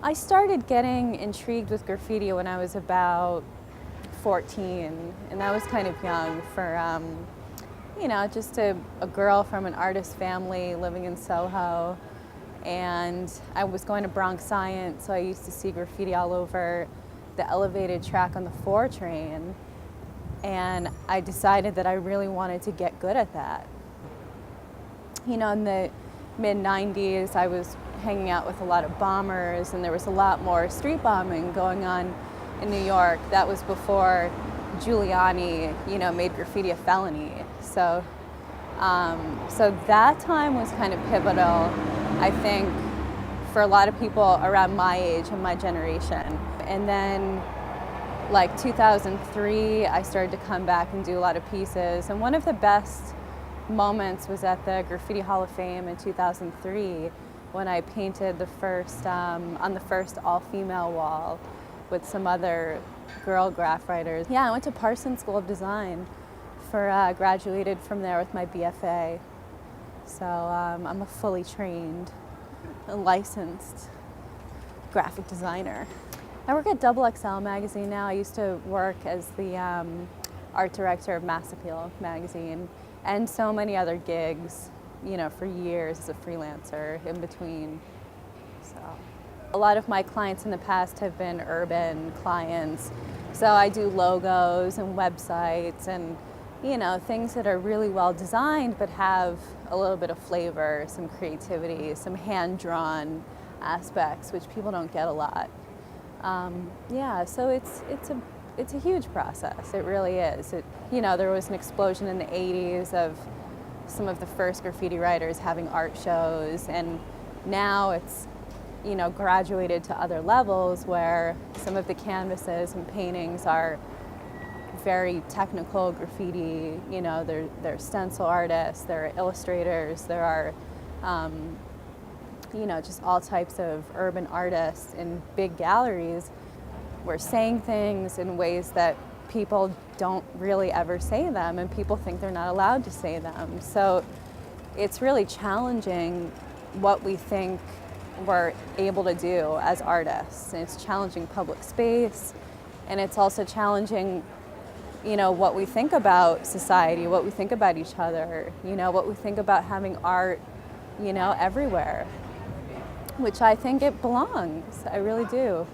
I started getting intrigued with graffiti when I was about 14, and that was kind of young for, just a girl from an artist family living in Soho. And I was going to Bronx Science, so I used to see graffiti all over the elevated track on the 4 train. And I decided that I really wanted to get good at that. In the mid-90s, I was hanging out with a lot of bombers, and there was a lot more street bombing going on in New York. That was before Giuliani, made graffiti a felony. So that time was kind of pivotal, I think, for a lot of people around my age and my generation. And then, like 2003, I started to come back and do a lot of pieces. And one of the best moments was at the Graffiti Hall of Fame in 2003 when I painted the first, on the first all-female wall with some other girl graph writers. Yeah, I went to Parsons School of Design graduated from there with my BFA. So I'm a fully trained, licensed graphic designer. I work at XXL magazine now. I used to work as the art director of Mass Appeal magazine, and so many other gigs, for years as a freelancer in between. So a lot of my clients in the past have been urban clients. So I do logos and websites and things that are really well designed but have a little bit of flavor, some creativity, some hand-drawn aspects, which people don't get a lot. So it's a huge process. It really is. There was an explosion in the 80s of some of the first graffiti writers having art shows, and now it's graduated to other levels where some of the canvases and paintings are very technical graffiti. They're stencil artists, there are illustrators, there are just all types of urban artists in big galleries. We're saying things in ways that people don't really ever say them, and people think they're not allowed to say them. So it's really challenging what we think we're able to do as artists. And it's challenging public space, and it's also challenging what we think about society, what we think about each other, what we think about having art, everywhere, which I think it belongs. I really do.